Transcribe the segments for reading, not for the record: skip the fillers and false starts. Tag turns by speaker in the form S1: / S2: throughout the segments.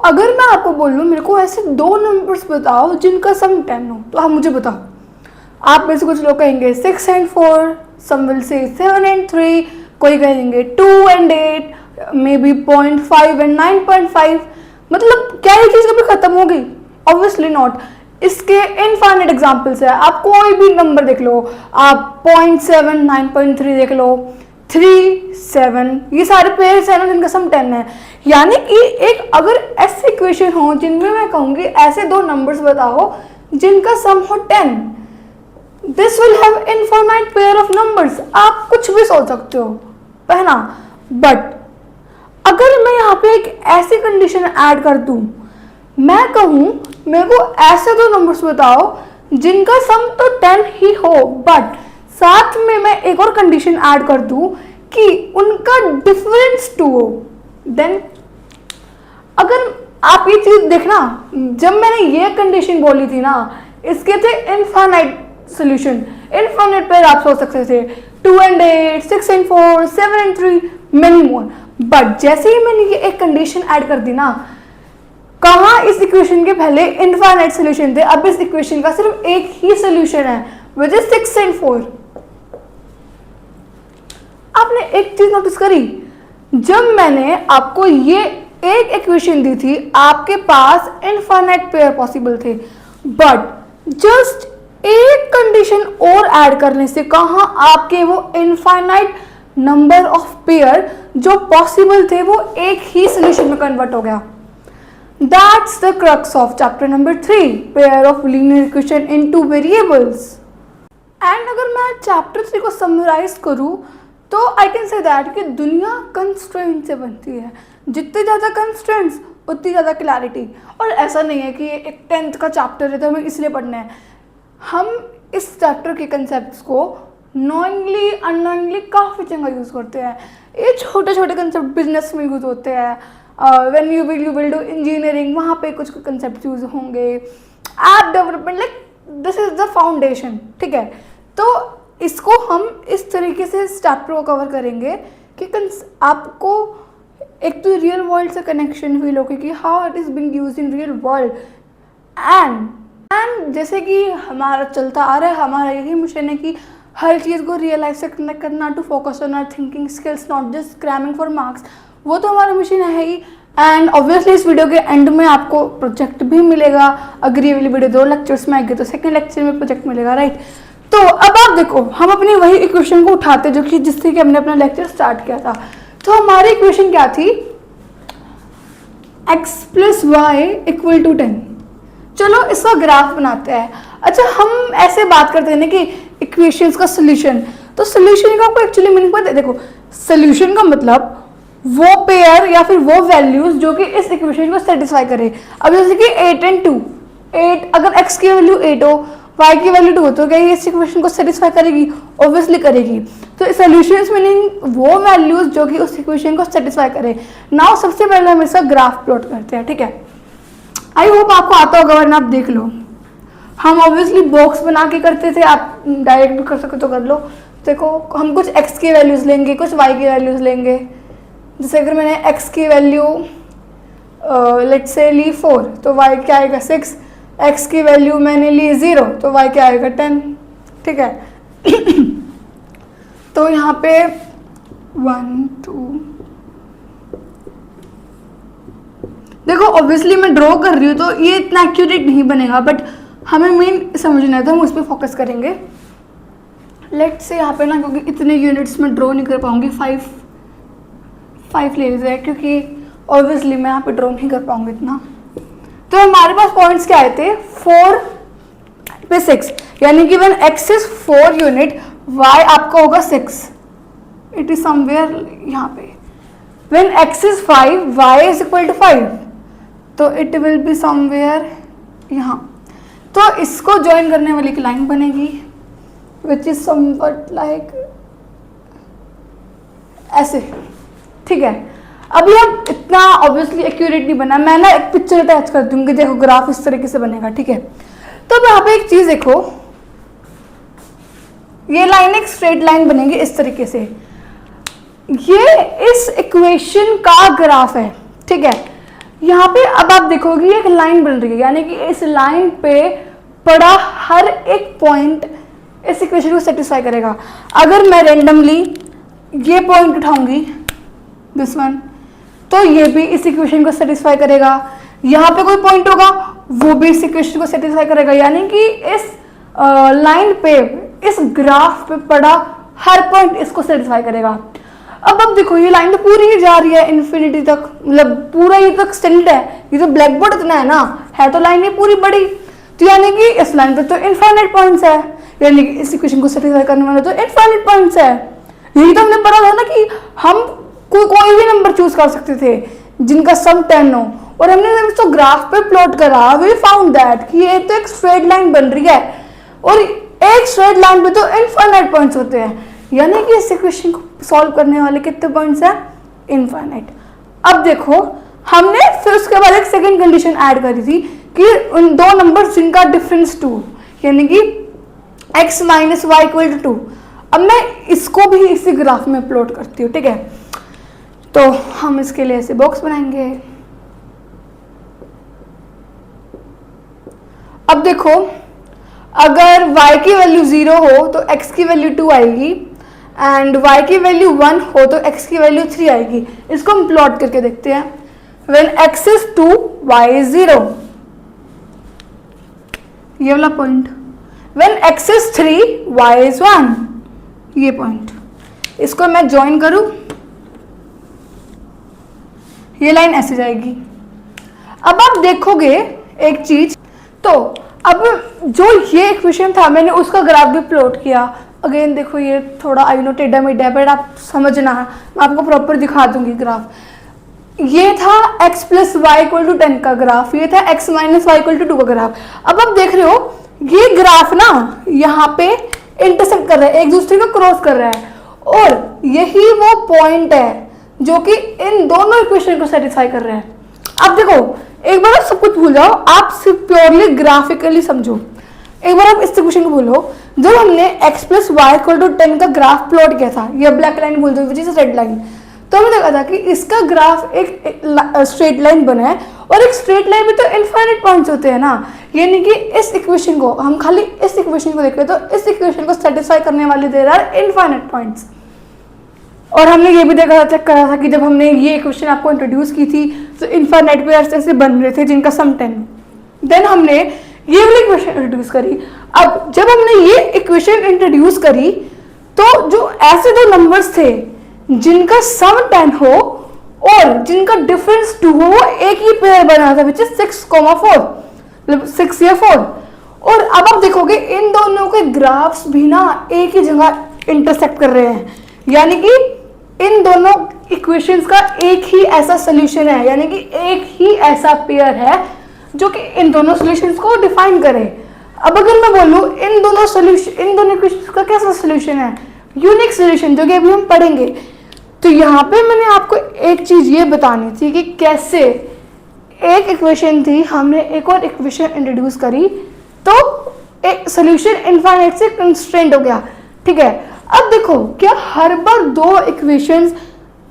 S1: अगर मैं आपको बोलूँ मेरे को ऐसे 2 नंबर्स बताओ जिनका सम 10 हो, तो आप मुझे बताओ। आप में से कुछ लोग कहेंगे 6 and 4, some will say 7 and 3, कोई कहेंगे 2 and 8, मे बी 0.5 and 9.5। मतलब क्या ये चीज़ कभी खत्म हो गई? Obviously not. इसके इनफाइनाइट एग्जाम्पल्स है। आप कोई भी नंबर देख लो, आप 0.7, 9.3 देख लो, 3, 7, ये सारे पेयर्स है ना जिनका सम 10 है। यानी कि एक अगर ऐसी इक्वेशन हो जिनमें मैं कहूँगी ऐसे 2 नंबर्स बताओ जिनका सम हो 10, this will have infinite pair of numbers. आप कुछ भी सोच सकते हो, है ना। बट अगर मैं यहाँ पे एक ऐसी कंडीशन ऐड कर दूँ, मैं कहूँ मेरे को ऐसे 2 नंबर्स बताओ जिनका सम तो 10 ही हो, बट साथ में मैं एक और कंडीशन ऐड कर दूँ कि उनका डिफरेंस 2 हो, देन अगर आप ये चीज देखना, जब मैंने ये कंडीशन बोली थी ना, इसके थे इनफाइनाइट सोल्यूशन, इनफाइनाइट पेयर आप सोच सकते थे 2 and 8, 6 and 4, 7 and 3, many more. But जैसे ही मैंने ये एक कंडीशन ऐड कर दी ना, कहाँ इस इक्वेशन के पहले इनफाइनाइट सोल्यूशन थे, अब इस इक्वेशन का सिर्फ एक ही सोल्यूशन है, विच इज 6 and 4। आपने एक चीज नोटिस करी, जब मैंने आपको ये एक इक्वेशन दी थी, आपके पास इनफाइनाइट पेयर पॉसिबल थे, बट जस्ट एक कंडीशन और ऐड करने से कहाँ आपके वो इनफाइनाइट नंबर ऑफ पेयर जो पॉसिबल थे वो एक ही सोल्यूशन में कन्वर्ट हो गया। That's the crux of chapter number 3, pair of linear equation in 2 variables. And अगर मैं चैप्टर 3 को समराइज करूँ तो आई कैन से दैट कि दुनिया कंस्ट्रेंट से बनती है। जितने ज़्यादा कंस्ट्रेंट्स उतनी ज़्यादा क्लैरिटी। और ऐसा नहीं है कि एक 10th का चैप्टर है तो हमें इसलिए पढ़ना है। हम इस चैप्टर के कंसेप्ट्स को नॉइंगली अननॉइंगली काफ़ी जगह यूज़ करते हैं। ये छोटे छोटे कंसेप्ट बिजनेस में यूज़ होते हैं, when you will do engineering, वहाँ पे कुछ कंसेप्ट यूज़ होंगे, app development, like this is the foundation, ठीक है। तो इसको हम इस तरीके से इस चैप्टर को कवर करेंगे कि आपको एक तो रियल वर्ल्ड से कनेक्शन फील होगी कि how it is being used in real world. And जैसे कि हमारा चलता आ रहा है, हमारा यही मिशन है कि हर चीज़ को रियल लाइफ से कनेक्ट करना, to focus on our thinking skills, not just cramming for marks. वो तो हमारा मिशन है ही। एंड ऑब्वियसली इस वीडियो के एंड में आपको प्रोजेक्ट भी मिलेगा। अगर ये वाली वीडियो 2 लेक्चर्स में आएगी तो सेकंड लेक्चर में प्रोजेक्ट मिलेगा, राइट। तो अब आप देखो, हम अपनी वही इक्वेशन को उठाते जो कि जिससे कि हमने अपना लेक्चर स्टार्ट किया था। तो हमारी इक्वेशन क्या थी? x + y = 10। चलो इसका ग्राफ बनाते हैं। अच्छा, हम ऐसे बात करते हैं ना कि इक्वेशंस का सोल्यूशन, तो सोल्यूशन का आपको एक्चुअली मीनिंग पता है? देखो, सोल्यूशन का मतलब वो पेयर या फिर वो वैल्यूज जो कि इस इक्वेशन को सेटिस्फाई करे। अब जैसे कि 8 and 2, 8 अगर x की वैल्यू 8 हो, y की वैल्यू 2 हो, तो क्या ये इस इक्वेशन को सेटिस्फाई करेगी? ऑब्वियसली करेगी। तो सोल्यूशंस मीनिंग वो वैल्यूज जो कि उस इक्वेशन को सेटिस्फाई करे। नाउ सबसे पहले हम इसका ग्राफ प्लॉट करते हैं, ठीक है। आई होप आपको आता होगा, वरना आप देख लो। हम ऑब्वियसली बॉक्स बना के करते थे, आप डायरेक्ट भी कर सके तो कर लो। देखो, हम कुछ x की वैल्यूज लेंगे, कुछ y की वैल्यूज लेंगे। जैसे अगर मैंने x की वैल्यू लेट्स से ली 4, तो y क्या आएगा 6। x की वैल्यू मैंने ली 0, तो y क्या आएगा 10, ठीक है। तो यहाँ पे 1 2, देखो ऑब्वियसली मैं ड्रॉ कर रही हूँ तो ये इतना एक्यूरेट नहीं बनेगा, बट हमें मेन समझना है तो हम उस पर फोकस करेंगे। लेट्स से यहाँ पे ना, क्योंकि इतने यूनिट्स में ड्रॉ नहीं कर पाऊंगी, 5 ले लेते हैं, क्योंकि ऑब्वियसली मैं यहाँ पे ड्रॉ नहीं कर पाऊंगी इतना। तो हमारे पास पॉइंट्स क्या आए थे? 4 पे 6, यानी कि when x is 4 unit, y आपका होगा 6। इट इज समवेयर यहाँ पे। When x is 5, y is equal to 5, तो इट विल बी समवेयर यहाँ। तो इसको ज्वाइन करने वाली एक लाइन बनेगी विच इज समवट लाइक ऐसे, ठीक है। अभी अब इतना ऑब्वियसली एक्यूरेट नहीं बना, मैं ना एक पिक्चर अटैच कर दूंगी, देखो ग्राफ इस तरीके से बनेगा, ठीक है। तो अब यहाँ पे एक चीज देखो, ये लाइन एक स्ट्रेट लाइन बनेगी इस तरीके से। ये इस इक्वेशन का ग्राफ है, ठीक है। यहाँ पे अब आप देखोगे एक लाइन बन रही है, यानी कि इस लाइन पे पड़ा हर एक पॉइंट इस इक्वेशन को सेटिस्फाई करेगा। अगर मैं रेंडमली ये पॉइंट उठाऊंगी, दिस वन, तो ये भी इस इक्वेशन को सेटिस्फाई करेगा। यहाँ पे कोई पॉइंट होगा वो भी इस इक्वेशन को सेटिस्फाई करेगा, यानी कि इस लाइन पे, इस ग्राफ पे पड़ा हर पॉइंट इसको सेटिस्फाई करेगा। अब देखो ये लाइन तो पूरी ही जा रही है इन्फिनिटी तक, मतलब पूरा ये तक एक्सटेंड है, ये तो ब्लैक बोर्ड इतना है ना, है तो लाइन ये पूरी बड़ी, तो यानी कि इस लाइन पे तो इनफाइनाइट पॉइंट्स है, यानी कि इस इक्वेशन को सेटिस्फाई करने वाले तो इनफाइनाइट पॉइंट्स है। यही तो हमने पढ़ा था ना कि हम कोई भी नंबर चूज कर सकते थे जिनका सम 10 हो, और हमने जब इसको ग्राफ पे प्लॉट करा, वी फाउंड दैट कि ये तो एक स्ट्रेट लाइन बन रही है, और एक स्ट्रेट लाइन पे तो इनफाइनाइट पॉइंट्स होते हैं, यानी कि इस इक्वेशन को सॉल्व करने वाले कितने पॉइंट्स हैं? इनफाइनाइट। अब देखो हमने फिर उसके बाद एक सेकंड कंडीशन ऐड करी थी कि उन दो नंबर जिनका डिफरेंस 2, यानी कि x minus y equal to 2। अब मैं इसको भी इसी ग्राफ में प्लॉट करती हूँ, ठीक है। तो हम इसके लिए ऐसे बॉक्स बनाएंगे। अब देखो अगर y की वैल्यू 0 हो तो x की वैल्यू 2 आएगी, एंड y की वैल्यू 1 हो तो x की वैल्यू 3 आएगी। इसको हम प्लॉट करके देखते हैं। When x is 2, y is 0, ये वाला point. When x is 3, y is 1, ये पॉइंट। इसको मैं ज्वाइन करूं, ये लाइन ऐसे जाएगी। अब आप देखोगे एक चीज, तो अब जो ये इक्वेशन था मैंने उसका ग्राफ भी प्लॉट किया। अगेन देखो ये थोड़ा आई नो टेढ़ा मेढ़ा, बट आप समझना, मैं आपको प्रॉपर दिखा दूंगी ग्राफ। ये था x plus y equal to 10 का ग्राफ, ये था x minus y equal to 2 का ग्राफ। अब आप देख रहे हो ये ग्राफ ना यहाँ पे इंटरसेक्ट कर रहा है, एक दूसरे को क्रॉस कर रहा है, और यही वो पॉइंट है जो कि इन दोनों इक्वेशन को सेटिस्फाई कर रहा है। अब देखो एक बार आप सब कुछ भूल जाओ, आप सिर्फ प्योरली ग्राफिकली समझो। एक बार आप इस इक्वेशन को भूलो, जब हमने x plus y equal to 10 का ग्राफ प्लॉट किया था, ये ब्लैक लाइन बोल दो विच इज रेड लाइन, तो हमें देखा था कि इसका ग्राफ एक स्ट्रेट लाइन बना है, और एक स्ट्रेट लाइन में तो इनफाइनाइट पॉइंट्स होते हैं ना, यानी कि इस इक्वेशन को हम खाली इस इक्वेशन को देख रहे तो इस इक्वेशन को सेटिस्फाई करने वाले देर आर इनफाइनाइट पॉइंट्स। और हमने ये भी देखा था, चेक करा था कि जब हमने ये इक्वेशन आपको इंट्रोड्यूस की थी तो इनफाइनाइट पेयर्स ऐसे बन रहे थे जिनका सम 10। देन हमने ये वाली इक्वेशन इंट्रोड्यूस करी। अब जब हमने ये इक्वेशन इंट्रोड्यूस करी तो जो ऐसे दो नंबर्स थे जिनका सम 10 हो और जिनका डिफरेंस 2 हो, वो एक ही पेयर बना था विच इज 6,4, मतलब 6 या 4। और अब आप देखोगे इन दोनों के ग्राफ्स भी ना एक ही जगह इंटरसेक्ट कर रहे हैं, यानी कि इन दोनों इक्वेशंस का एक ही ऐसा सोल्यूशन है, यानी कि एक ही ऐसा पेयर है जो कि इन दोनों सॉल्यूशंस को डिफाइन करे। अब अगर मैं बोलूं इन दोनों इक्वेशंस का कैसा सोल्यूशन है, यूनिक सोल्यूशन, जो कि अभी हम पढ़ेंगे, तो यहाँ पे मैंने आपको एक चीज ये बतानी थी कि कैसे एक इक्वेशन थी, हमने एक और इक्वेशन इंट्रोड्यूस करी तो एक सोल्यूशन इनफाइनाइट से कंस्ट्रेंट हो गया, ठीक है। अब देखो क्या हर बार दो इक्वेशंस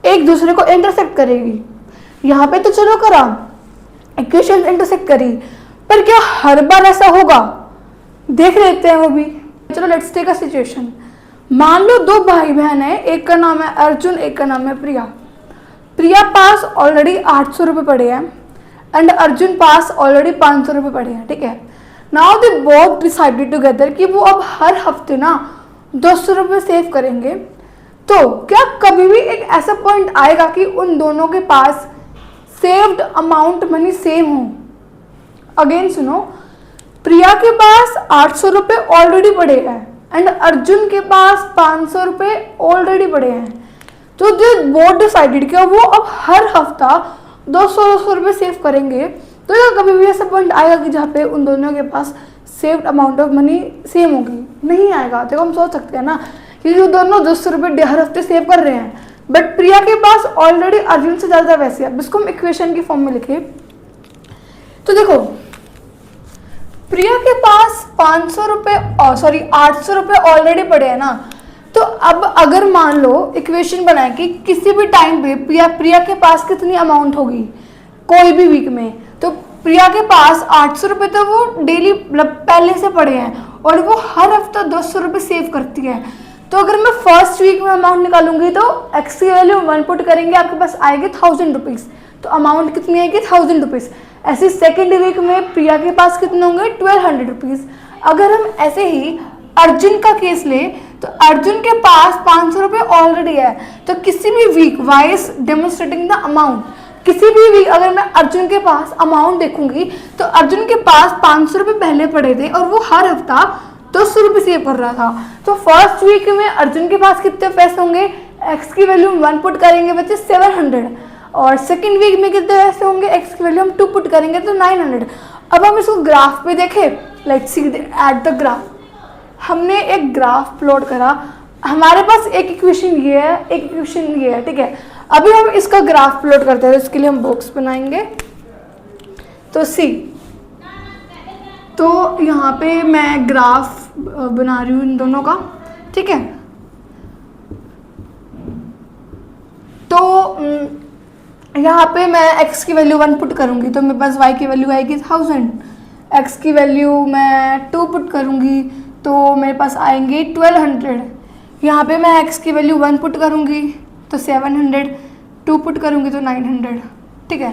S1: एक दूसरे को इंटरसेक्ट करेगी? यहाँ पे तो चलो करा, इक्वेशंस इंटरसेक्ट करी, पर क्या हर बार ऐसा होगा? देख लेते हैं वो भी। चलो लेट्स टेक अ सिचुएशन। मान लो दो भाई बहन है, एक का नाम है अर्जुन, एक का नाम है प्रिया। प्रिया पास ऑलरेडी 800 रुपये पड़े हैं एंड अर्जुन पास ऑलरेडी 500 रुपये पड़े हैं, ठीक है। Now they both decided together कि वो अब हर हफ्ते ना 200 रुपये सेव करेंगे। तो क्या कभी भी एक ऐसा पॉइंट आएगा कि उन दोनों के पास सेव्ड अमाउंट मनी सेम हो? अगेन सुनो, प्रिया के पास 800 रुपये ऑलरेडी पड़े हैं एंड अर्जुन के पास 500 रुपये ऑलरेडी पड़े हैं। तो दे बोथ डिसाइडेड कि वो अब हर हफ्ता 200 रुपये सेव करेंगे। तो क्या कभी भी ऐसा पॉइंट आएगा कि जहाँ पे उन दोनों के पास saved amount of money same होगी? नहीं आएगा। देखो हम सोच सकते हैं ना कि जो दोनों 200 रुपये हर हफ्ते सेव कर रहे हैं, बट प्रिया के पास ऑलरेडी अर्जुन से ज़्यादा वैसे। अब इसको हम इक्वेशन की फॉर्म में लिखे तो देखो प्रिया के पास 500 रुपये 800 रुपये ऑलरेडी पड़े हैं ना। तो अब अगर मान लो इक्वेशन बनाए कि किसी भी टाइम पे प्रिया के पास कितनी अमाउंट होगी, कोई भी वीक में। तो प्रिया के पास 800 रुपये तो वो डेली मतलब पहले से पड़े हैं और वो हर हफ्ता 200 रुपये सेव करती है। तो अगर मैं फर्स्ट वीक में अमाउंट निकालूंगी तो एक्स की वैल्यू 1 पुट करेंगे, आपके पास आएगी 1000 रुपीज़। तो अमाउंट कितनी आएगी 1000 रुपीज़। ऐसे सेकेंड वीक में प्रिया के पास कितने होंगे 1200 रुपीज़। अगर हम ऐसे ही अर्जुन का केस ले तो अर्जुन के पास 500 रुपये ऑलरेडी है। तो किसी भी week wise demonstrating the amount, किसी भी वीक अगर मैं अर्जुन के पास अमाउंट देखूंगी तो अर्जुन के पास 500 रुपये पहले पड़े थे और वो हर हफ्ता 200 रुपये सेव कर रहा था। तो फर्स्ट वीक में अर्जुन के पास कितने पैसे होंगे, एक्स की वैल्यू 1 पुट करेंगे बच्चे 700, और सेकेंड वीक में कितने पैसे होंगे, एक्स की वैल्यू हम 2 पुट करेंगे तो 900। अब हम इसको ग्राफ पे देखें, let's see at the graph. हमने एक ग्राफ प्लॉट करा, हमारे पास एक इक्वेशन ये है, एक इक्वेशन ये है, ठीक है। अभी हम इसका ग्राफ प्लॉट करते हैं, तो इसके लिए हम बॉक्स बनाएंगे। तो सी, तो यहाँ पे मैं ग्राफ बना रही हूँ इन दोनों का, ठीक है। तो यहाँ पे मैं x की वैल्यू 1 पुट करूँगी तो मेरे पास y की वैल्यू आएगी 1000, x की वैल्यू मैं 2 पुट करूँगी तो मेरे पास आएंगे 1200। यहाँ पे मैं x की वैल्यू 1 पुट करूँगी तो 700, 2 पुट करूँगी तो 900, ठीक है।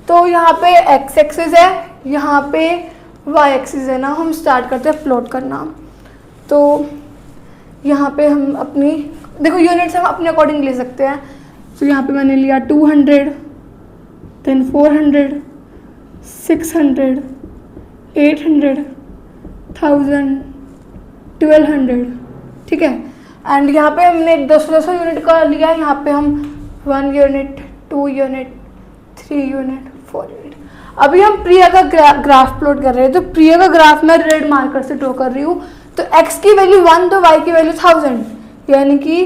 S1: तो यहाँ पे x एक्सिस है, यहाँ पे y एक्सिस है ना। हम स्टार्ट करते हैं प्लॉट करना। तो यहाँ पे हम अपनी देखो यूनिट्स हम अपने अकॉर्डिंग ले सकते हैं। तो यहाँ पे मैंने लिया 200, देन 400, 600, 800, 1000, 1200, ठीक है। एंड यहाँ पे हमने 200 यूनिट का लिया, यहाँ पे हम 1 यूनिट, 2 यूनिट, 3 यूनिट, 4 यूनिट। अभी हम प्रिया का ग्राफ प्लॉट कर रहे हैं। तो प्रिया का ग्राफ मैं रेड मार्कर से ड्रॉ कर रही हूँ। तो x की वैल्यू 1 तो y की वैल्यू 1000, यानी कि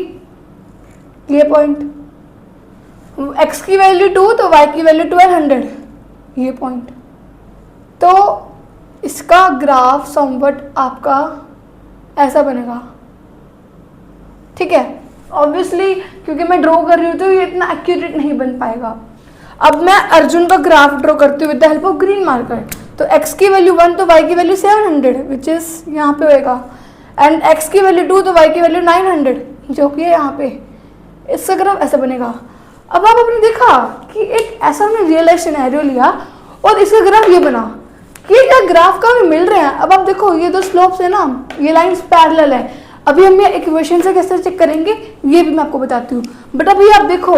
S1: ये पॉइंट, x की वैल्यू 2 तो y की वैल्यू 1200, ये पॉइंट। तो इसका ग्राफ समवट आपका ऐसा बनेगा, ठीक है। ऑब्वियसली क्योंकि मैं ड्रॉ कर रही हूँ तो ये इतना एक्यूरेट नहीं बन पाएगा। अब मैं अर्जुन का ग्राफ ड्रॉ करती हूँ with the help of green marker. तो x की वैल्यू 1 तो y की वैल्यू 700, विच इज़ यहाँ पे होएगा, एंड x की वैल्यू 2 तो y की वैल्यू 900, जो कि है यहाँ पे। इसका ग्राफ ऐसा बनेगा। अब आप आपने देखा कि एक ऐसा हमने रियल लाइफ सिनेरियो लिया और इसका ग्राफ ये बना कि क्या ग्राफ का हमें मिल रहे हैं। अब आप देखो ये दो स्लोप्स है ना, ये लाइन्स पैरेलल है। अभी हम ये इक्वेशन से कैसे चेक करेंगे ये भी मैं आपको बताती हूँ। बट अभी आप देखो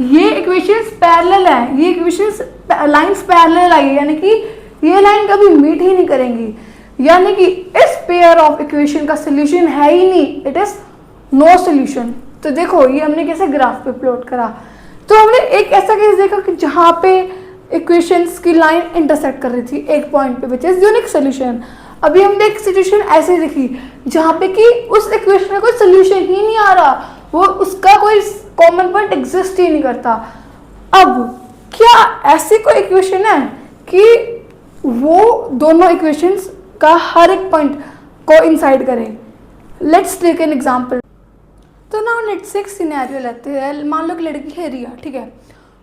S1: ये इक्वेशंस पैरेलल है, ये इक्वेशंस लाइंस पैरेलल आई है, यानी कि ये लाइन कभी मीट ही नहीं करेंगी, यानी कि इस पेयर ऑफ इक्वेशन का सोल्यूशन है ही नहीं, इट इज नो सोल्यूशन। तो देखो ये हमने कैसे ग्राफ पे प्लॉट करा। तो हमने एक ऐसा केस देखा कि जहाँ पे इक्वेशंस की लाइन इंटरसेक्ट कर रही थी एक पॉइंट पे, विच इज यूनिक सोल्यूशन। अभी हमने एक सिचुएशन ऐसे देखी जहाँ पे कि उस इक्वेशन में कोई सोल्यूशन ही नहीं आ रहा, वो उसका कोई कॉमन पॉइंट एग्जिस्ट ही नहीं करता। अब क्या ऐसी कोई इक्वेशन है कि वो दोनों इक्वेशंस का हर एक पॉइंट को इंसाइड करे? Let's take an example. तो ना लेट्स एक सिनेरियो लेते हैं। मान लो कि लड़की है रिया, ठीक है,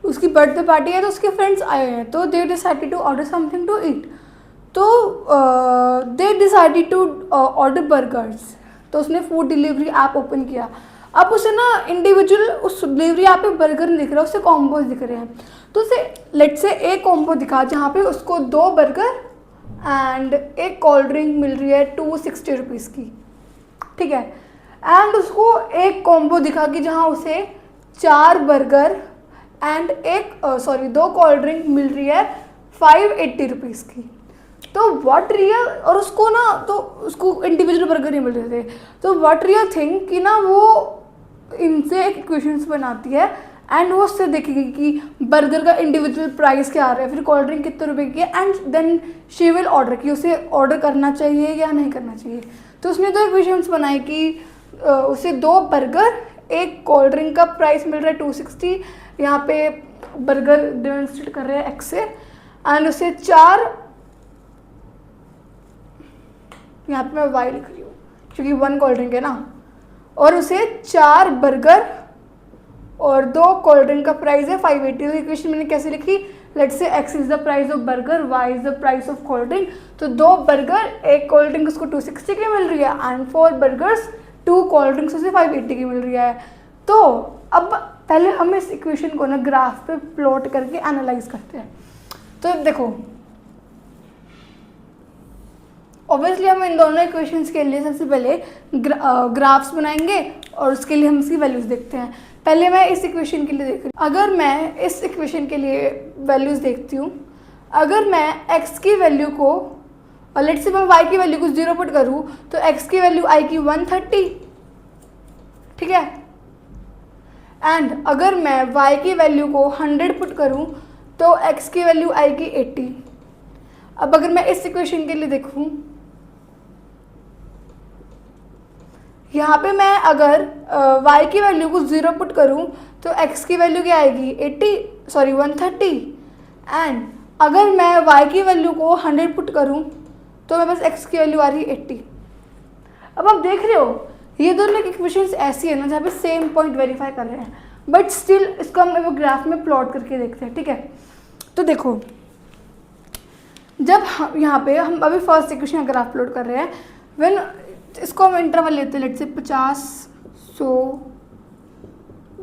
S1: उसकी बर्थडे पार्टी है तो उसके फ्रेंड्स आए हुए हैं, तो they decided to order something to eat. तो they decided to order burgers. तो उसने फूड डिलीवरी ऐप ओपन किया। अब उसे ना इंडिविजुअल उस डिलीवरी ऐप पे बर्गर नहीं दिख रहा, उसे कॉम्बोज दिख रहे हैं। तो उसे लेट्स से एक कॉम्बो दिखा जहाँ पे उसको 2 बर्गर एंड एक कोल्ड ड्रिंक मिल रही है 260 रुपीज़ की, ठीक है। एंड उसको एक कॉम्बो दिखा कि जहाँ उसे 4 बर्गर एंड 2 कोल्ड ड्रिंक मिल रही है 580 रुपीज़ की। तो व्हाट रियल, और उसको ना तो उसको इंडिविजुअल बर्गर नहीं मिल रहे थे। तो व्हाट रियल थिंग कि ना वो इनसे एक इक्वेशंस बनाती है एंड वो उससे देखेगी कि बर्गर का इंडिविजुअल प्राइस क्या आ रहा है, फिर कोल्ड ड्रिंक कितने रुपए की है, and then she will order कि उसे ऑर्डर करना चाहिए या नहीं करना चाहिए। तो उसने 2 इक्वेशंस बनाई कि उसे 2 बर्गर, एक कोल्ड ड्रिंक का प्राइस मिल रहा है 260, यहाँ पे बर्गर डेमोन्स्ट्रेट कर रहे हैं एक्स से, एंड उसे 4, यहाँ पे मैं वाई लिख रही हूँ क्योंकि 1 कोल्ड ड्रिंक है ना, और उसे 4 बर्गर और 2 कोल्ड ड्रिंक का प्राइस है 580। तो इक्वेशन मैंने कैसे लिखी, let's say x is the price of burger, y is the price of cold drink, तो 2 बर्गर, एक कोल्ड ड्रिंक उसको 260 की मिल रही है एंड 4 बर्गर्स 2 कोल्ड ड्रिंक्स उसे 580 की मिल रही है। तो अब पहले हम इस इक्वेशन को ना ग्राफ पे प्लॉट करके एनालाइज करते हैं। तो देखो ऑब्वियसली हम इन दोनों इक्वेशंस के लिए सबसे पहले ग्राफ्स बनाएंगे और उसके लिए हम इसकी वैल्यूज देखते हैं। पहले मैं इस इक्वेशन के लिए देख रही हूँ। अगर मैं इस इक्वेशन के लिए वैल्यूज देखती हूँ, अगर मैं x की वैल्यू को और लेट्स से मैं y की वैल्यू को 0 पुट करूँ तो x की वैल्यू आई की 130, ठीक है, एंड अगर मैं y की वैल्यू को 100 पुट करूँ तो x की वैल्यू आई की 80। अब अगर मैं इस इक्वेशन के लिए देखूँ, यहाँ पे मैं अगर y की वैल्यू को 0 पुट करूँ तो x की वैल्यू क्या आएगी 130 एंड अगर मैं y की वैल्यू को 100 पुट करूँ तो मेरे पास x की वैल्यू आ रही है 80। अब आप देख रहे हो ये दोनों इक्वेशंस ऐसी है ना जहाँ पे सेम पॉइंट वेरीफाई कर रहे हैं, बट स्टिल इसको हम ग्राफ में प्लॉट करके देखते हैं, ठीक है। तो देखो जब हम यहाँ पे हम अभी फर्स्ट इक्वेशन का ग्राफ प्लॉट कर रहे हैं, व्हेन इसको हम इंटरवल लेते हैं, लेट्स से 50, 100,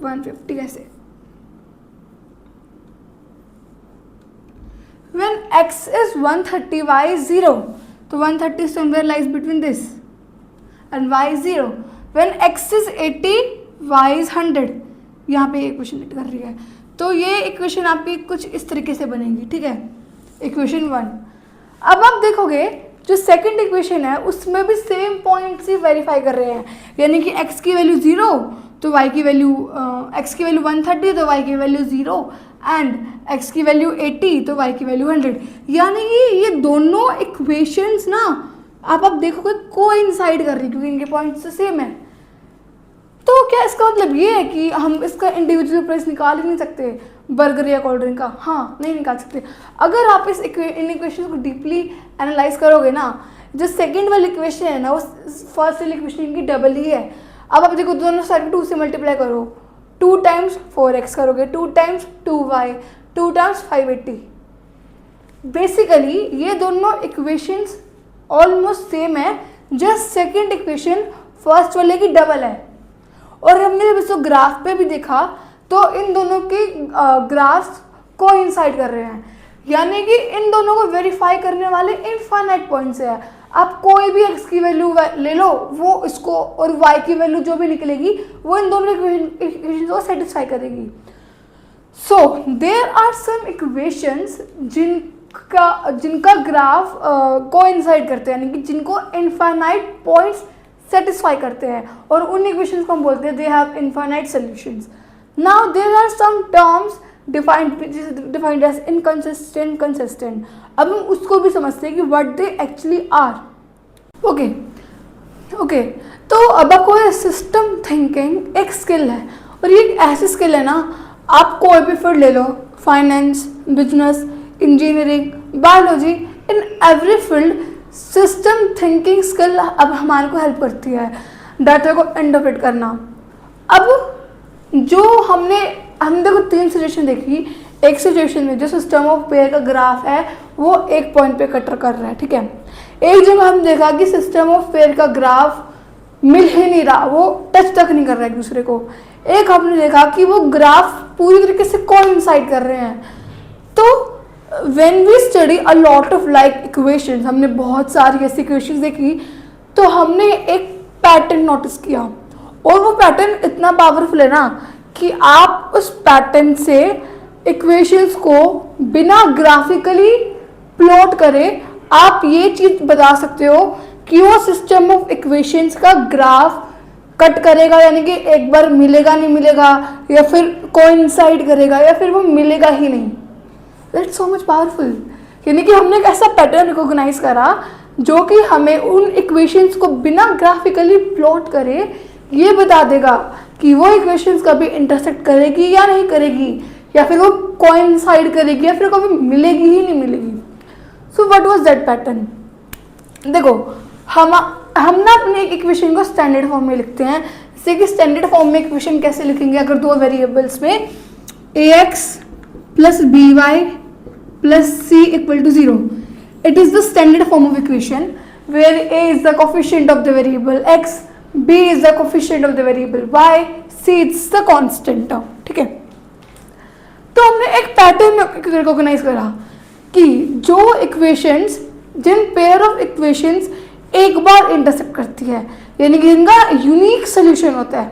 S1: 150 ऐसे। When x is 130, y is 0, तो 130 somewhere lies between this and y is 0. When x is 80, y is 100. यहाँ पे इक्वेशन लिट कर रही है, तो ये इक्वेशन आपकी कुछ इस तरीके से बनेगी, ठीक है, इक्वेशन 1। अब आप देखोगे जो सेकंड इक्वेशन है उसमें भी सेम पॉइंट्स ही वेरीफाई कर रहे हैं, यानी कि x की वैल्यू 0 तो y की वैल्यू x की वैल्यू 130 तो y की वैल्यू 0 एंड x की वैल्यू 80 तो y की वैल्यू 100, यानी कि ये दोनों इक्वेशंस ना आप देखोगे कोइंसाइड कर रही, क्योंकि इनके पॉइंट्स तो सेम है। तो क्या इसका मतलब ये है कि हम इसका इंडिविजुअल प्राइस निकाल ही नहीं सकते बर्गर या कोल्ड ड्रिंक का? हाँ, नहीं निकाल सकते। अगर आप इन इक्वेशन को डीपली एनालाइज करोगे ना, जो सेकंड वाली इक्वेशन है ना वो फर्स्ट वाली इक्वेशन की डबल ही है। अब आप देखो दोनों साइड 2 से मल्टीप्लाई करो, 2 टाइम्स 4x करोगे, 2 टाइम्स 2y, 2 टाइम्स 580। बेसिकली ये दोनों इक्वेशंस ऑलमोस्ट सेम है, जस्ट सेकंड इक्वेशन फर्स्ट वाले की डबल है। और हमने जब इसको ग्राफ पे भी देखा तो इन दोनों के ग्राफ्स कोइंसाइड कर रहे हैं, यानी कि इन दोनों को वेरीफाई करने वाले इनफाइनाइट पॉइंट्स है। आप कोई भी x की वैल्यू ले लो, वो इसको, और y की वैल्यू जो भी निकलेगी वो इन दोनों इक्वेशंस को सेटिस्फाई करेगी। So there are some equations जिनका ग्राफ कोइंसाइड करते हैं, यानी कि जिनको इनफाइनाइट पॉइंट्स सेटिस्फाई करते हैं, और उन इक्वेशंस को हम बोलते हैं they have infinite solutions. Now there are some terms defined as inconsistent, consistent. अब हम उसको भी समझते हैं कि what they actually are. Okay, तो अब आपको सिस्टम थिंकिंग एक स्किल है, और ये एक ऐसी स्किल है ना, आप कोई भी फील्ड ले लो, finance, business, engineering, biology, in every field system thinking skill अब हमारे को हेल्प करती है डाटा को इंटरप्रेट करना। अब जो हमने देखो 3 सिचुएशन देखी। एक सिचुएशन में जो सिस्टम ऑफ पेयर का ग्राफ है वो एक पॉइंट पे कटर कर रहा है, ठीक है। एक जगह हम देखा कि सिस्टम ऑफ पेयर का ग्राफ मिल ही नहीं रहा, वो टच तक नहीं कर रहा है एक दूसरे को। एक हमने देखा कि वो ग्राफ पूरी तरीके से कोइंसाइड कर रहे हैं। तो when we study a lot of like equations, हमने बहुत सारी ऐसी इक्वेशंस देखी, तो हमने एक पैटर्न नोटिस किया, और वो पैटर्न इतना पावरफुल है ना कि आप उस पैटर्न से इक्वेशंस को बिना ग्राफिकली प्लॉट करे आप ये चीज़ बता सकते हो कि वो सिस्टम ऑफ इक्वेशंस का ग्राफ कट करेगा, यानी कि एक बार मिलेगा नहीं मिलेगा, या फिर कोइंसाइड करेगा, या फिर वो मिलेगा ही नहीं। दैट्स सो मच पावरफुल, यानी कि हमने एक ऐसा पैटर्न रिकॉग्नाइज करा जो कि हमें उन इक्वेशंस को बिना ग्राफिकली प्लॉट करे ये बता देगा कि वो इक्वेशंस कभी इंटरसेक्ट करेगी या नहीं करेगी, या फिर वो कोइंसाइड करेगी, या फिर कभी मिलेगी ही नहीं मिलेगी। So what was that pattern? देखो हम ना अपने एक इक्वेशन को स्टैंडर्ड फॉर्म में लिखते हैं। जैसे कि स्टैंडर्ड फॉर्म में इक्वेशन कैसे लिखेंगे? अगर 2 वेरिएबल्स में ax plus by plus c equal to 0. It is the standard form of equation where a is the coefficient of the variable x, b is the coefficient of the variable y, c is the constant term. ठीक है, तो हमने एक pattern recognise करा कि जो equations, जिन pair of equations एक बार इंटरसेक्ट करती है, यानी कि जिनका यूनिक सोल्यूशन होता है,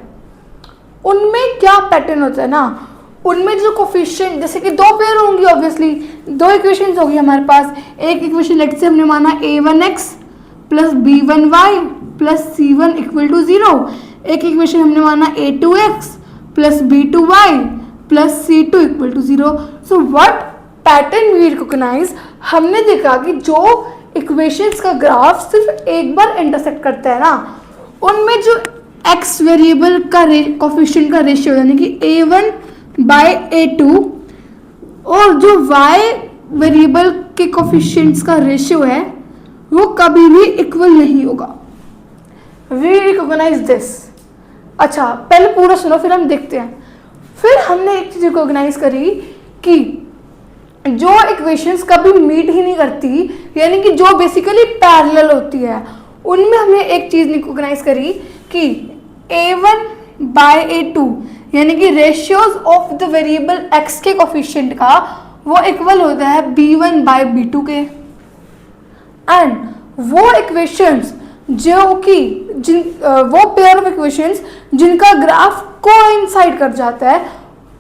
S1: उनमें क्या पैटर्न होता है ना, उनमें जो कोफिशिएंट, जैसे कि दो पेयर होंगी, ऑब्वियसली दो इक्वेशंस होगी हमारे पास. एक इक्वेशन लेट से हमने माना a1x plus b1y plus c1 equal to 0. एक इक्वेशन हमने माना a2x plus b2y plus c2 equal to 0. So what pattern we recognise, हमने देखा कि जो इक्वेशंस का ग्राफ सिर्फ एक बार इंटरसेक्ट करता है ना, उनमें जो x वेरिएबल का कोफिशिएंट का रेशियो यानी कि a1 बाय a2 और जो y वेरिएबल के कोफिशिएंट्स का रेशियो है वो कभी भी इक्वल नहीं होगा. We recognise this. अच्छा, पहले पूरा सुनो फिर हम देखते हैं. फिर हमने एक चीज रिकॉग्नाइज करी कि जो इक्वेशंस कभी मीट ही नहीं करती, यानी कि जो बेसिकली पैरेलल होती है, उनमें हमने एक चीज रिकॉग्नाइज करी कि a1 बाय a2 यानी कि ratios of the variable x के कोफिशिएंट का वो इक्वल होता है b1 बाय b2 के. एंड वो इक्वेशंस जो कि वो पेयर ऑफ इक्वेशंस जिनका ग्राफ कोइंसाइड कर जाता है.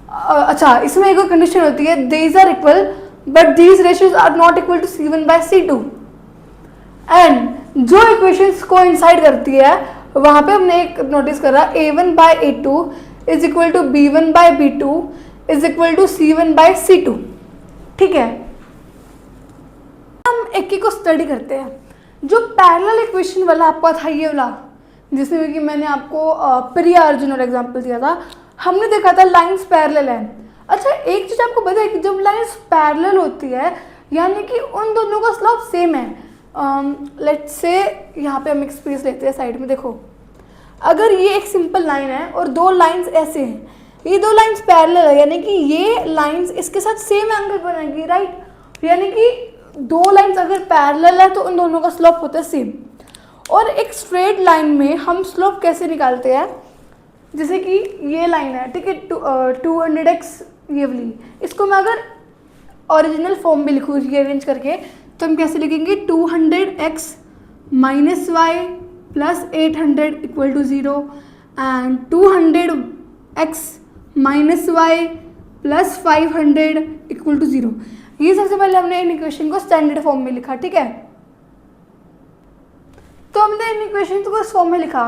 S1: अच्छा, इसमें एक कंडीशन होती है, these are equal but these ratios are not equal to c1 by c2. And जो इक्वेशंस कोइंसाइड करती है वहां पे हमने एक नोटिस करा, a1 by a2 is equal to b1 by b2 is equal to c1 by c2. ठीक है, हम एक को स्टडी करते हैं. जो पैरेलल इक्वेशन वाला आपका था ये वाला, जिसमें कि मैंने आपको प्री अर्जुन एग्जांपल दिया था, हमने देखा था लाइंस पैरेलल है. अच्छा, एक चीज आपको पता है कि जब लाइंस पैरेलल होती है यानी कि उन दोनों का स्लोप सेम है. लेट्स से यहाँ पे हम एक स्पेस लेते हैं साइड में. देखो, अगर ये एक सिंपल लाइन है और दो लाइंस ऐसे हैं, ये दो लाइंस पैरेलल है यानी कि ये लाइंस इसके साथ सेम एंगल बनाएंगी, राइट. यानी कि दो लाइंस अगर पैरेलल है तो उन दोनों का स्लोप होता है सेम. और एक स्ट्रेट लाइन में हम स्लोप कैसे निकालते हैं, जैसे कि ये लाइन है, ठीक है, 200x ये वाली, इसको मैं अगर ओरिजिनल फॉर्म में लिखूँ रीअरेंज करके, तो हम कैसे लिखेंगे, 200x minus y plus 800 equal to 0 and 200x minus y plus 500 equal to 0. ये सबसे पहले हमने इन इक्वेशन को स्टैंडर्ड फॉर्म में लिखा. ठीक है, तो हमने इन इक्वेशन को इस फॉर्म में लिखा.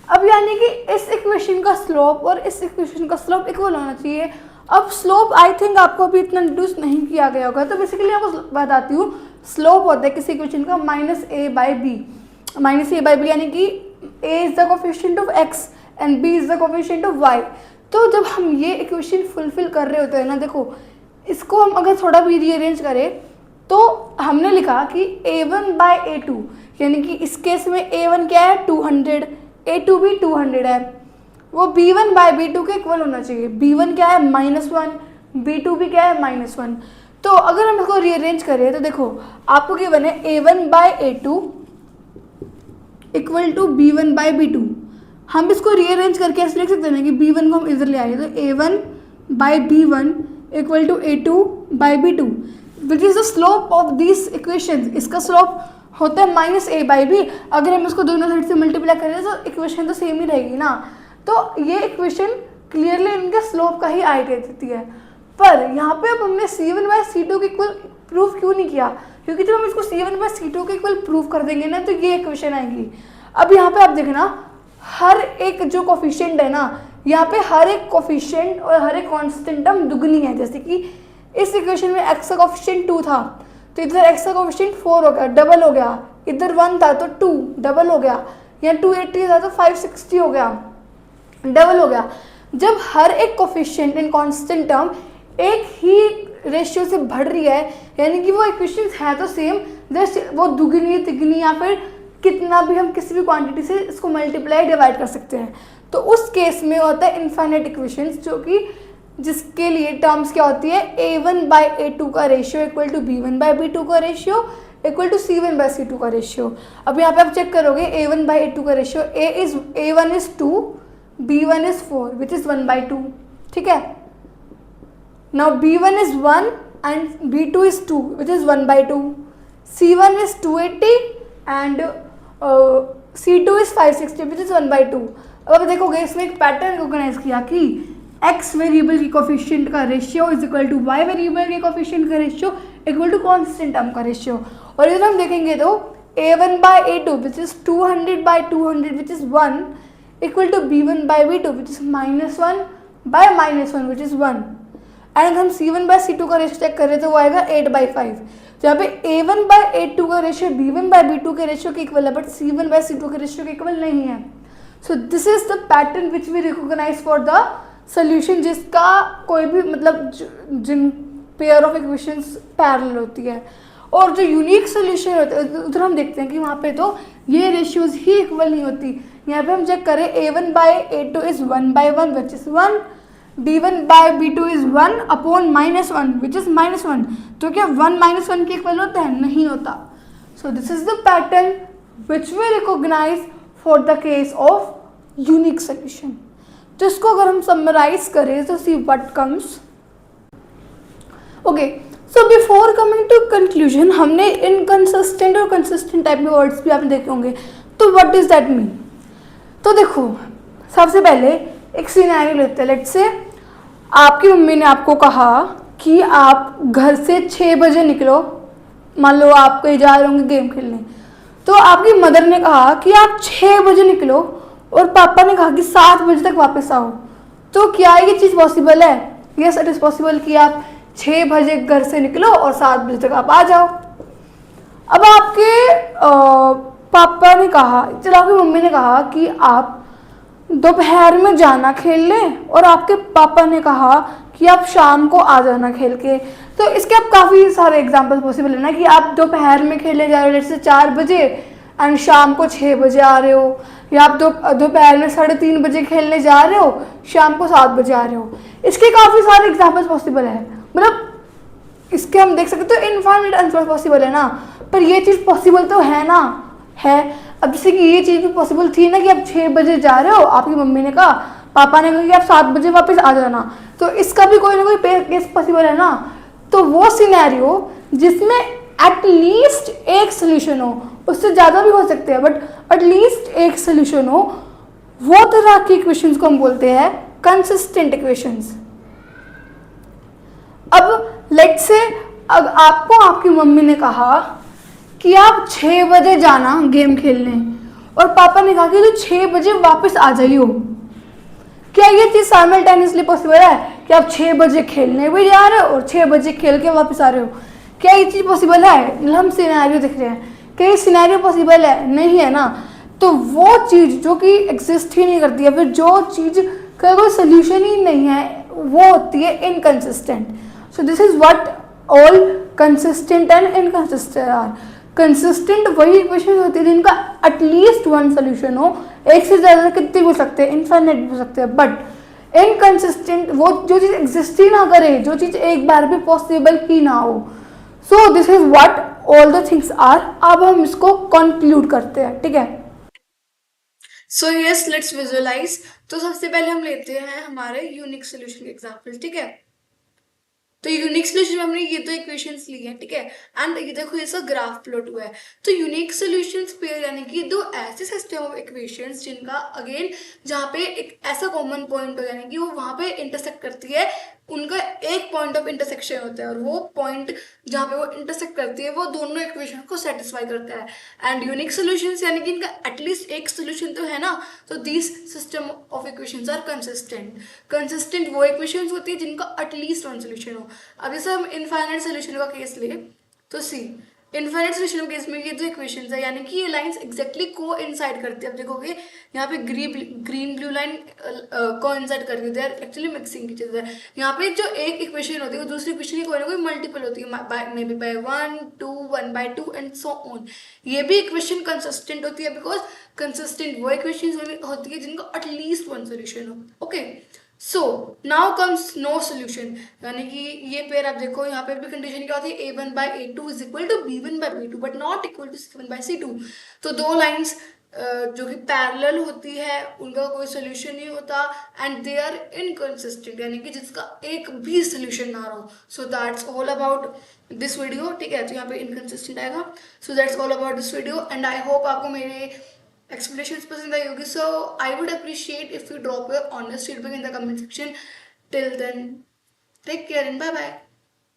S1: अब यानी कि इस इक्वेशन का स्लोप और इस इक्वेशन का स्लोप इक्वल होना चाहिए. अब स्लोप आई थिंक आपको अभी इतना इंट्रोड्यूस नहीं किया गया होगा, तो बेसिकली आपको बताती हूँ. स्लोप होता है किसी इक्वेशन का माइनस ए बाई बी, यानी कि a is the coefficient of x and b is the coefficient of y. तो जब हम ये इक्वेशन फुलफिल कर रहे होते हैं ना, देखो इसको हम अगर थोड़ा भी रीअरेंज करें तो हमने लिखा कि a1 बाय a2 यानी कि इस केस में a1 क्या है 200, a2 भी 200 है, वो b1 बाय b2 के इक्वल होना चाहिए. b1 क्या है -1, b2 भी क्या है -1. तो अगर हम इसको रीअरेंज करें तो देखो आपको क्या बने, a1 by a2 equal to b1 by b2. हम इसको रीअरेंज करके ऐसे लिख सकते हैं कि b1 को हम इधर ले आए तो a1 by b1 equal to a2 by b2 which is the slope of this equation. इसका स्लोप होता है माइनस a बाई b. अगर हम इसको दोनों साइड से मल्टीप्लाई करें तो इक्वेशन तो सेम ही रहेगी ना. तो ये इक्वेशन क्लियरली इनके स्लोप का ही आइडिया देती है. पर यहाँ पे अब हमने c1 बाय c2 के इक्वल प्रूफ क्यों नहीं किया, क्योंकि जब हम इसको c1 बाय c2 के इक्वल प्रूफ कर देंगे ना तो ये इक्वेशन आएगी. अब यहाँ पे आप देखना हर एक जो कोफिशिएंट है ना, यहाँ पे हर एक कोफिशिएंट और हर एक कांस्टेंट टर्म दुगनी है. जैसे कि इस इक्वेशन में x का कोफिशिएंट 2 था तो इधर x का कोफिशिएंट 4 हो गया, डबल हो गया. इधर 1 था तो 2 डबल हो गया. यहाँ 280 था तो 560 हो गया, डबल हो गया. जब हर एक कोफिशिएंट एंड कांस्टेंट टर्म एक ही रेशियो से बढ़ रही है यानी कि वो इक्वेशंस है तो सेम, जस्ट वो दुगनी तिगनी या फिर कितना भी हम किसी भी क्वांटिटी से इसको मल्टीप्लाई डिवाइड कर सकते हैं. तो उस केस में होता है इनफाइनाइट इक्वेशंस जो कि जिसके लिए टर्म्स क्या होती है, A1/A2 का रेशियो इक्वल टू B1/B2 का रेशियो इक्वल टू C1/C2 का रेशियो। अब यहाँ पे आप चेक करोगे A1/A2 का ratio, A1 is 2, B1 is 4 which is 1/2, ठीक है। Now B1 is 1 and B2 is 2 which is 1/2, C1 is 280 and C2 is 560 which is 1/2। अब आप देखोगे इसमें एक पैटर्न रिकॉग्नाइज किया कि x वेरिएबल की कोफिशिएंट का ratio is equal to y variable के कोफिशिएंट का ratio equal to constant term का रेशियो। और इधर हम देखेंगे तो A1/A2 which is 200/200 which is 1 equal to B1/B2 which is -1/-1 which is 1। And हम C1/C2 का रेशियो चेक करें तो वो आएगा 8/5। जहाँ पे A1/A2 का रेशियो B1/B2 के रेशियो के इक्वल है, बट C1/C2 के रेशियो के इक्वल नहीं है। So this is the pattern which we recognise for the solution, जिसका कोई भी मतलब जिन पेयर ऑफ इक्वेशंस पैरेलल होती है। और जो यूनिक सोल्यूशन होता है उधर हम देखते हैं कि वहाँ पे तो ये रेशियोज ही इक्वल नहीं होती। यहाँ पे हम चेक करें A1/A2 is 1/1 which is 1, B1/B2 is 1 upon -1 which is -1। तो क्या 1 -1 के इक्वल होता है? नहीं होता। So this is the pattern which we recognise for the case of unique solution. तो इसको अगर हम समराइज करें तो see what comes. Okay, so before coming to conclusion, हमने इनकंसिस्टेंट और कंसिस्टेंट टाइप में वर्ड्स भी आपने देखे होंगे। तो व्हाट डज दैट मीन? तो देखो, सबसे पहले एक सिनेरियो लेते हैं। लेट्स से आपकी मम्मी ने आपको कहा कि आप घर से 6 बजे निकलो, मान लो आप कहीं जा रहे होंगे गेम खेलने, तो आपकी मदर ने कहा कि आप 6 बजे निकलो और पापा ने कहा कि 7 बजे तक वापस आओ। तो क्या ये चीज़ पॉसिबल है? यस, इट इज़ पॉसिबल कि आप 6 बजे घर से निकलो और 7 बजे तक आप आ जाओ। अब आपके पापा ने कहा, चलो आपकी मम्मी ने कहा कि आप दोपहर में जाना खेल लें, और आपके पापा ने कहा कि आप शाम को आ जाना खेल के। तो इसके अब काफ़ी सारे एग्जांपल पॉसिबल है ना, कि आप दोपहर में खेलने जा रहे हो जैसे 4 बजे एंड शाम को 6 बजे आ रहे हो, या आप दोपहर में 3:30 बजे खेलने जा रहे हो, शाम को 7 बजे आ रहे हो। इसके काफ़ी सारे एग्जाम्पल्स पॉसिबल है, मतलब इसके हम देख सकते तो इनफाइनाइट आंसर पॉसिबल है ना, पर ये चीज़ पॉसिबल तो है ना, है। अब जैसे कि ये चीज़ भी पॉसिबल थी ना कि आप 6 बजे जा रहे हो, आपकी मम्मी ने कहा, पापा ने कहा कि आप 7 बजे वापस आ जाना, तो इसका भी कोई ना कोई केस पॉसिबल है ना। तो वो सिनेरियो जिसमें एटलीस्ट एक सोल्यूशन हो, उससे ज़्यादा भी हो सकते हैं बट एटलीस्ट एक सोल्यूशन हो, वो तरह की इक्वेशंस को हम बोलते हैं कंसिस्टेंट इक्वेशंस। अब लेट्स से आपको आपकी मम्मी ने कहा कि आप 6 बजे जाना गेम खेलने, और पापा ने कहा कि तो 6 बजे वापस आ जाइयो। क्या ये चीज़ साइमल्टेनियसली पॉसिबल है कि आप 6 बजे खेलने भी जा रहे हो और 6 बजे खेल के वापस आ रहे हो? क्या ये चीज़ पॉसिबल है? हम सिनेरियो देख रहे हैं, क्या ये सिनेरियो पॉसिबल है? नहीं है ना। तो वो चीज़ जो कि एग्जिस्ट ही नहीं करती है, फिर जो चीज़ का कोई सोल्यूशन ही नहीं है, वो होती है inconsistent. So this is what all consistent and inconsistent are. Consistent वही इक्वेशन होती है जिनका एटलीस्ट वन सोल्यूशन हो, एक से ज़्यादा कितने भी हो सकते हैं, इनफाइनाइट भी हो सकते हैं, बट इनकंसिस्टेंट वो जो चीज़ एग्जिस्ट ही ना करे, जो चीज़ एक बार भी पॉसिबल ही ना हो। So this is what all the things are. अब हम इसको कंक्लूड करते हैं, ठीक है। So yes, let's visualise. तो सबसे पहले हम लेते हैं हमारे यूनिक सोल्यूशन के एग्जाम्पल, ठीक है। तो यूनिक सोल्यूशन में हमने ये तो इक्वेशंस ली है, ठीक है, एंड ये देखो इसका ग्राफ प्लॉट हुआ है। तो यूनिक सोल्यूशंस पेयर यानी कि दो ऐसे सिस्टम ऑफ इक्वेशंस जिनका अगेन जहाँ पे एक ऐसा कॉमन पॉइंट हो, यानी कि वो वहाँ पे इंटरसेक्ट करती है, उनका एक पॉइंट ऑफ इंटरसेक्शन होता है, और वो पॉइंट जहाँ पे वो इंटरसेक्ट करती है वो दोनों इक्वेशन को सेटिस्फाई करता है। एंड यूनिक सोल्यूशंस यानी कि इनका एटलीस्ट एक सोल्यूशन तो है ना, तो these system of equations are consistent. Consistent वो इक्वेशंस होती है जिनका एटलीस्ट वन सोल्यूशन हो। अब जैसे हम इनफाइनाइट सोल्यूशन का केस ले, तो सी इनफाइनाइट सोल्यूशन के केस में ये जो इक्वेशंस है यानी कि ये लाइंस एग्जैक्टली को इंसाइड करती है। अब देखोगे यहाँ पे ग्रीन ब्लू लाइन को इंसाइड करती है, एक्चुअली मिक्सिंग की चीज़ है। यहाँ पे जो एक इक्वेशन होती है वो दूसरी इक्वेशन की कोई ना कोई मल्टीपल होती है, maybe by 1, 2, 1/2 and so on. ये भी इक्वेशन कंसिस्टेंट होती है बिकॉज कंसिस्टेंट वो इक्वेशन होती है जिनका एटलीस्ट वन सोल्यूशन हो। Okay, so now comes no solution, यानी कि ये पेयर आप देखो यहाँ पे भी कंडीशन क्या होती है, a1/a2 is equal to b1/b2 but not equal to c1/c2। तो दो लाइंस जो कि पैरेलल होती है उनका कोई सोल्यूशन नहीं होता, एंड दे आर इनकंसिस्टेंट, यानी कि जिसका एक भी सोल्यूशन ना हो। So that's all about this video, ठीक है। तो यहाँ पे इनकंसिस्टेंट आएगा। So that's all about this video, and I hope आपको मेरे explanations पसंद आई होगी। So I would appreciate if you drop your honest feedback in the comment section. Till then, take care and bye bye.